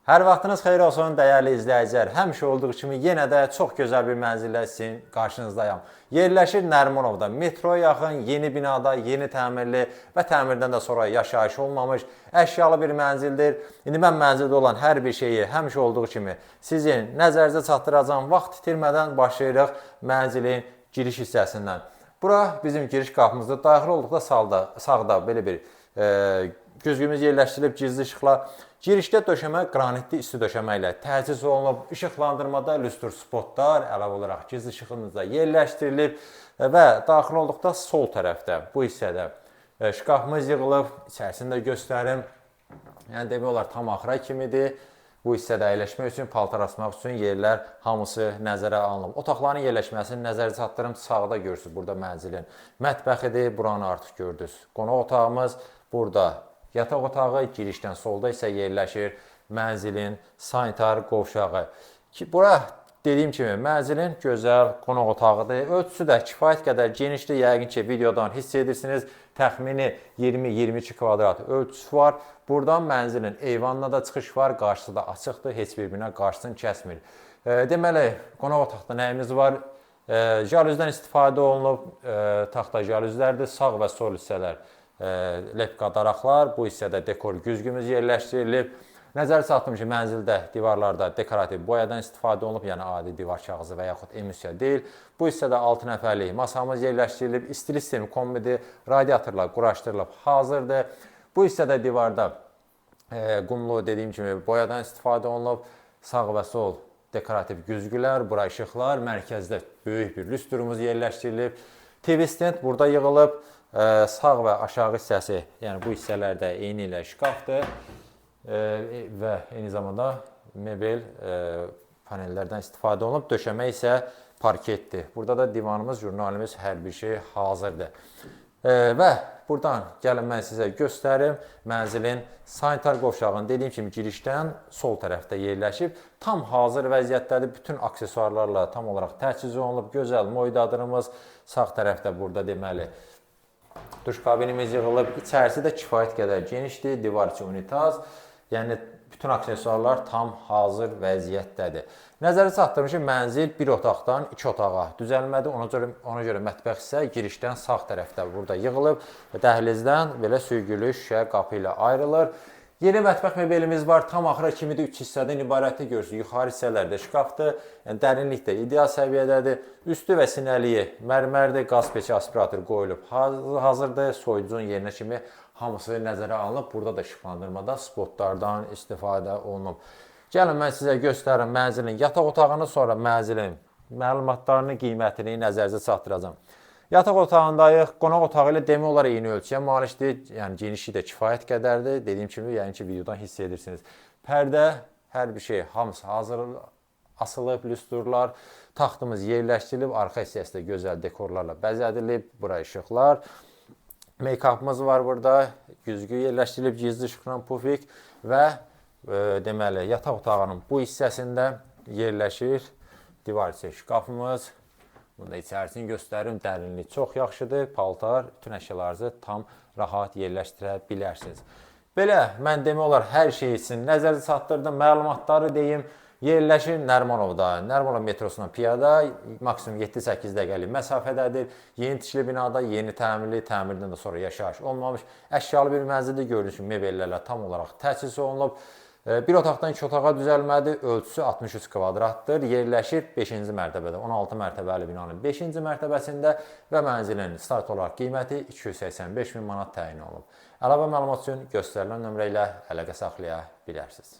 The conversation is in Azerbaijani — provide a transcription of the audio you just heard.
Hər vaxtınız xeyir olsun, dəyərli izləyicilər. Həmişə olduğu kimi yenə də çox gözəl bir mənzillə sizin qarşınızdayım. Yerləşir Nərimanovda, metroya yaxın, yeni binada, yeni təmirli və təmirdən də sonra yaşayış olmamış, əşyalı bir mənzildir. İndi mən mənzildə olan hər bir şeyi həmişə olduğu kimi sizin nəzərinizə çatdıracağım. Vaxt itirmədən başlayırıq mənzilin giriş hissəsindən. Bura bizim giriş qapımızdır. Daxil olduqda sağda belə bir güzgümüz yerləşdirilib gizli işıqla. Girişdə döşəmə qranitli isti döşəmə ilə təchiz olunub. İşıqlandırmada lüstr spotlar əlavə olaraq gizli işığımızda yerləşdirilib və daxil olduqda sol tərəfdə bu hissədə şkafımız yığılıb. İçərisində göstərim. Yəni demək olar tam axıra kimidir. Bu hissədə əyləşmək üçün, paltar asmaq üçün yerlər hamısı nəzərə alınıb. Otaqların yerləşməsini nəzərə çatdırım. Sağda görürsünüz burada mənzilin mətbəxidir. Buranı artıq gördünüz. Qonaq otağımız burada. Yataq otağı girişdən solda isə yerləşir mənzilin sanitar qovşağı. Bura dediyim kimi mənzilin gözəl qonaq otağıdır. Ölçüsü də kifayət qədər genişdir. Yəqin ki videodan hiss edirsiniz. Təxmini 20-22 kvadrat ölçüsü var. Buradan mənzilin eyvanına da çıxış var. Qarşısı da açıqdır. Heç bir-birinə qarşısını kəsmir. Deməli, qonaq otaqda nəyimiz var? Jalüzdən istifadə olunub. Taxta jalüzlərdir. Sağ və sol hissələr lepka daraqlar, bu hissədə dekor güzgümüz yerləşdirilib. Nəzər çatdım ki, mənzildə divarlarda dekorativ boyadan istifadə olunub, yəni adi divar kağızı və yaxud emüsiya deyil. Bu hissədə 6 nəfərlik masamız yerləşdirilib, istilik sistemi kombidir, radiatorlar quraşdırılıb hazırdır. Bu hissədə divarda qumlu dediyim kimi boyadan istifadə olunub, sağ və sol dekorativ güzgülər, bura işıqlar, mərkəzdə böyük bir lüstrumuz yerləşdirilib. TV stand burada yığılıb. Sağ və aşağı hissəsi, yəni bu hissələrdə eyni ilə şkafdır və eyni zamanda mebel panellərdən istifadə olunub. Döşəmə isə parketdir. Burada da divanımız, jurnalimiz, hər bir şey hazırdır. Və buradan gəlin mən sizə göstərim. Mənzilin sanitar qovşağını dediyim kimi girişdən sol tərəfdə yerləşib. Tam hazır vəziyyətdədir. Bütün aksesuarlarla tam olaraq təchiz olunub. Gözəl moydadırımız sağ tərəfdə burada deməli. Duş kabinimiz yığılıb. İçərisi də kifayət qədər genişdir. Divar içi unitaz. Yəni, bütün aksesuarlar tam hazır vəziyyətdədir. Nəzərə çatdırım ki, mənzil bir otaqdan 2 otağa düzəlmədir. Ona görə mətbəx isə girişdən sağ tərəfdə burada yığılıb. Dəhlizdən belə sürgülü şüşə qapı ilə ayrılır. Yeni mətbəx mebelimiz var. Tam axıra kimi də 3 hissədən ibarətdir. Görürsünüz, yuxarı hissələrdə şkafdır. Yəni, dərinlik də ideal səviyyədədir. Üstü və sinəliyi mərmərdir. Qaz peçi aspirator qoyulub hazırdır. Soyuducunun yerinə kimi hamısı nəzərə alınıb. Burada da işıqlandırmada spotlardan istifadə olunub. Gəlin mən sizə göstərim mənzilin yataq otağını, sonra mənzilin məlumatlarını, qiymətini nəzərinizə çatdıracağım. Yataq otağındayıq. Qonaq otağı ilə demək olar eyni ölçüyə malikdir. Yəni genişliyi də kifayət qədərdir. Dediyim kimi, yəni ki videodan hiss edirsiniz. Pərdə, hər bir şey hamısı hazır asılıb, lüstrlar, taxtımız yerləşdirilib, arxa hissəsi də gözəl dekorlarla bəzədilib. Bura işıqlar. Make-up'ımız var burada. Güzgü yerləşdirilib, gizli işıqla pufik və deməli yataq otağının bu hissəsində yerləşir divar içi şkafımız. Bunda içərisini göstərim, dərinlik çox yaxşıdır, paltar, bütün əşyalarınızı tam rahat yerləşdirə bilərsiniz. Belə, mən demək olar hər şey üçün nəzərdə çatdırdım, məlumatları deyim, yerləşir Nərimanovda. Nərimanov metrosundan piyada, maksimum 7-8 dəqiqəlik məsafədədir. Yeni tikili binada, yeni təmirli, təmirdən də sonra yaşayış olmamış, əşyalı bir mənzildə gördüyünüz kimi mebellərlə tam olaraq təchiz olunub. Bir otaqdan 2 otağa düzəlmədir, ölçüsü 63 kvadratdır, yerləşir 5-ci mərtəbədə, 16 mərtəbəli binanın 5-ci mərtəbəsində və mənzilin start olaraq qiyməti 285 min manat təyin olunub. Əlavə məlumat üçün göstərilən nömrə ilə əlaqə saxlaya bilərsiniz.